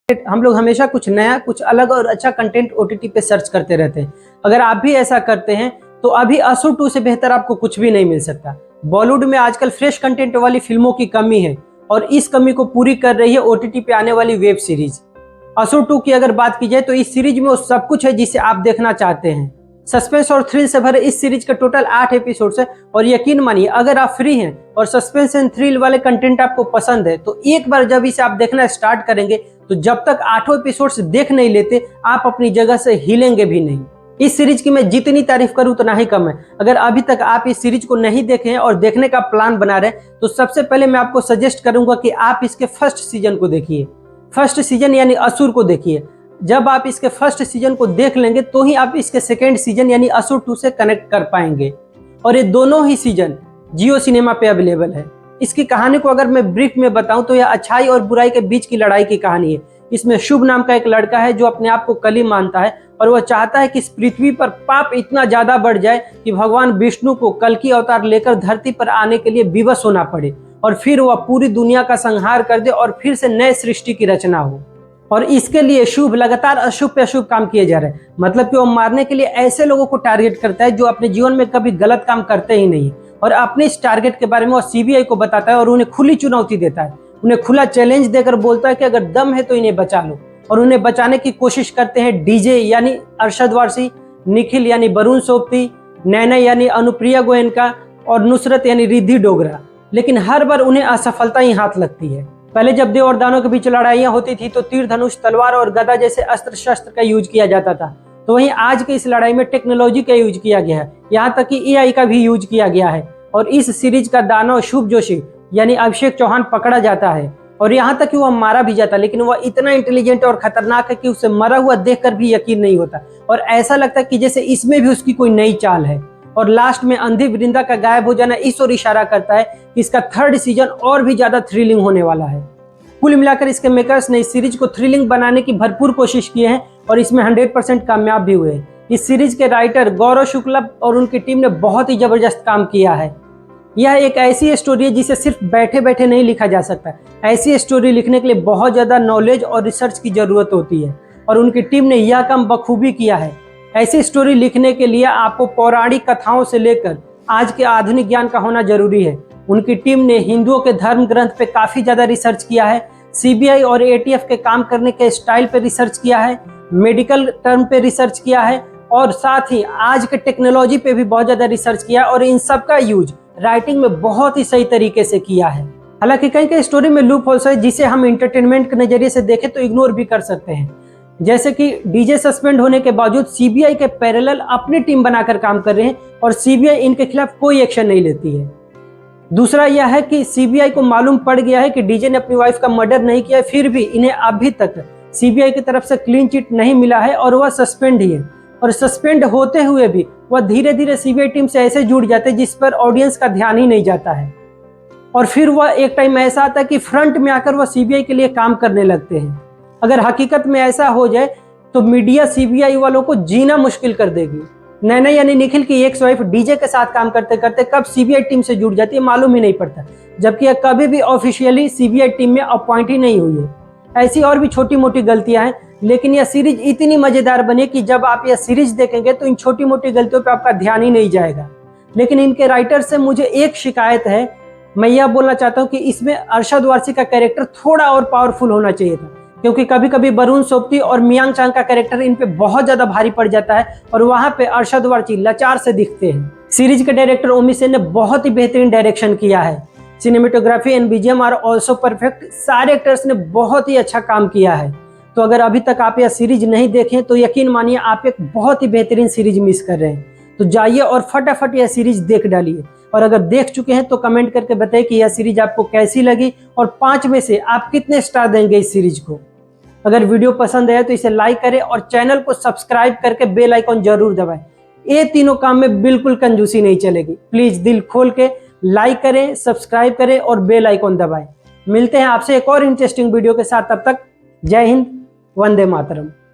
हम लोग हमेशा कुछ नया, कुछ अलग और अच्छा कंटेंट ओटीटी पे सर्च करते रहते हैं। अगर आप भी ऐसा करते हैं तो अभी असुर 2 से बेहतर आपको कुछ भी नहीं मिल सकता। बॉलीवुड में आजकल फ्रेश कंटेंट वाली फिल्मों की कमी है और इस कमी को पूरी कर रही है ओटीटी पे आने वाली वेब सीरीज। असुर 2 की अगर बात की जाए तो इस सीरीज में वो सब कुछ है जिसे आप देखना चाहते हैं। सस्पेंस और थ्रिल से भरे इस सीरीज का टोटल 8 एपिसोड्स है और यकीन मानिए अगर आप फ्री हैं और सस्पेंस एंड थ्रिल वाले कंटेंट आपको पसंद है तो एक बार जब इसे आप देखना स्टार्ट करेंगे तो जब तक 8 एपिसोड्स देख नहीं लेते आप अपनी जगह से हिलेंगे भी नहीं। इस सीरीज की मैं जितनी तारीफ करूं उतना ही कम है। अगर अभी तक आप इस सीरीज को नहीं देखे हैं और देखने का प्लान बना रहे हैं तो सबसे पहले मैं आपको सजेस्ट करूंगा कि आप इसके फर्स्ट सीजन को देखिए। फर्स्ट सीजन यानी असुर को देखिए। जब आप इसके फर्स्ट सीजन को देख लेंगे तो ही आप इसके सेकेंड सीजन यानी असुर 2 से कनेक्ट कर पाएंगे। और ये दोनों ही सीजन जियो सिनेमा पे अवेलेबल है। इसकी कहानी को अगर मैं ब्रीफ में बताऊं तो यह अच्छाई और बुराई के बीच की लड़ाई की कहानी है। इसमें शुभ नाम का एक लड़का है जो अपने आप को कली मानता है और वह चाहता है कि इस पृथ्वी पर पाप इतना ज्यादा बढ़ जाए कि भगवान विष्णु को कल्कि अवतार लेकर धरती पर आने के लिए विवश होना पड़े और फिर वह पूरी दुनिया का संहार कर दे और फिर से नए सृष्टि की रचना हो। और इसके लिए शुभ लगातार अशुभ पे अशुभ काम किए जा रहे हैं। मतलब कि वो मारने के लिए ऐसे लोगों को टारगेट करता है जो अपने जीवन में कभी गलत काम करते ही नहीं और अपने इस टारगेट के बारे में वो सीबीआई को बताता है और उन्हें खुली चुनौती देता है। उन्हें खुला चैलेंज देकर बोलता है कि अगर दम है तो इन्हें बचा लो। और उन्हें बचाने की कोशिश करते हैं डीजे यानी अरशद वारसी, निखिल यानी वरुण सोबती, नैना यानी अनुप्रिया गोयनका और नुसरत यानी रिद्धि डोगरा। लेकिन हर बार उन्हें असफलता ही हाथ लगती है। पहले जब देव और दानव के बीच लड़ाइयां होती थी तो तीर धनुष, तलवार और गदा जैसे अस्त्र शस्त्र का यूज किया जाता था। तो वहीं आज के इस लड़ाई में टेक्नोलॉजी का यूज किया गया है। यहाँ तक कि एआई का भी यूज किया गया है। और इस सीरीज का दानव शुभ जोशी यानी अभिषेक चौहान पकड़ा जाता है और यहाँ तक कि वह मारा भी जाता है। लेकिन वह इतना इंटेलिजेंट और खतरनाक है कि उसे मरा हुआ देखकर भी यकीन नहीं होता और ऐसा लगता है कि जैसे इसमें भी उसकी कोई नई चाल है। और लास्ट में अंधी वृंदा का गायब हो जाना इस ओर इशारा करता है कि इसका थर्ड सीजन और भी ज्यादा थ्रिलिंग होने वाला है। कुल मिलाकर इसके मेकर्स ने इस सीरीज को थ्रिलिंग बनाने की भरपूर कोशिश की है और इसमें 100% कामयाब भी हुए। इस सीरीज के राइटर गौरव शुक्ला और उनकी टीम ने बहुत ही जबरदस्त काम किया है। यह एक ऐसी स्टोरी है जिसे सिर्फ बैठे बैठे नहीं लिखा जा सकता। ऐसी स्टोरी लिखने के लिए बहुत ज्यादा नॉलेज और रिसर्च की जरूरत होती है और उनकी टीम ने यह काम बखूबी किया है। ऐसी स्टोरी लिखने के लिए आपको पौराणिक कथाओं से लेकर आज के आधुनिक ज्ञान का होना जरूरी है। उनकी टीम ने हिंदुओं के धर्म ग्रंथ पे काफी ज्यादा रिसर्च किया है, सीबीआई और एटीएफ के काम करने के स्टाइल पे रिसर्च किया है, मेडिकल टर्म पे रिसर्च किया है और साथ ही आज के टेक्नोलॉजी पे भी बहुत ज्यादा रिसर्च किया है और इन सब का यूज राइटिंग में बहुत ही सही तरीके से किया है। हालांकि कहीं कहीं स्टोरी में लूप होल्स है जिसे हम एंटरटेनमेंट के नजरिए से देखें तो इग्नोर भी कर सकते हैं। जैसे कि डीजे सस्पेंड होने के बावजूद सीबीआई के पैरेलल अपनी टीम बनाकर काम कर रहे हैं और सीबीआई इनके खिलाफ कोई एक्शन नहीं लेती है। दूसरा यह है कि सीबीआई को मालूम पड़ गया है कि डीजे ने अपनी वाइफ का मर्डर नहीं किया है, फिर भी इन्हें अभी तक सीबीआई की तरफ से क्लीन चिट नहीं मिला है और वह सस्पेंड ही है। और सस्पेंड होते हुए भी वह धीरे धीरे सीबीआई टीम से ऐसे जुड़ जाते हैं जिस पर ऑडियंस का ध्यान ही नहीं जाता है। और फिर वह एक टाइम ऐसा आता है कि फ्रंट में आकर वह सीबीआई के लिए काम करने लगते हैं। अगर हकीकत में ऐसा हो जाए तो मीडिया सीबीआई वालों को जीना मुश्किल कर देगी। नैना यानी निखिल की एक्स वाइफ डीजे के साथ काम करते करते कब सीबीआई टीम से जुड़ जाती है मालूम ही नहीं पड़ता, जबकि यह कभी भी ऑफिशियली सीबीआई टीम में अपॉइंट ही नहीं हुई है। ऐसी और भी छोटी मोटी गलतियां हैं, लेकिन यह सीरीज इतनी मजेदार बनी कि जब आप यह सीरीज देखेंगे तो इन छोटी मोटी गलतियों पर आपका ध्यान ही नहीं जाएगा। लेकिन इनके राइटर से मुझे एक शिकायत है। मैं यह बोलना चाहता हूँ कि इसमें अरशद वारसी का कैरेक्टर थोड़ा और पावरफुल होना चाहिए था, क्योंकि कभी कभी वरुण सोबती और मियांग चांग का कैरेक्टर इन पे बहुत ज्यादा भारी पड़ जाता है और वहां पे अरशद वारसी लाचार से दिखते हैं। सीरीज के डायरेक्टर ओमी सेन ने बहुत ही बेहतरीन डायरेक्शन किया है। Cinematography and BGM are also perfect. सारे एक्टर्स ने बहुत ही अच्छा काम किया है। तो अगर अभी तक आप यह सीरीज नहीं देखें तो यकीन मानिए आप एक बहुत ही बेहतरीन सीरीज मिस कर रहे हैं। तो जाइए और फटाफट यह सीरीज देख डालिए और अगर देख चुके हैं तो कमेंट करके बताइए कि यह सीरीज आपको कैसी लगी और 5 में से आप कितने स्टार देंगे इस सीरीज को। अगर वीडियो पसंद आया तो इसे लाइक करें और चैनल को सब्सक्राइब करके बेल आइकॉन जरूर दबाएं। ये तीनों काम में बिल्कुल कंजूसी नहीं चलेगी। प्लीज दिल खोल के लाइक करें, सब्सक्राइब करें और बेल आइकॉन दबाएं। मिलते हैं आपसे एक और इंटरेस्टिंग वीडियो के साथ। तब तक जय हिंद, वंदे मातरम।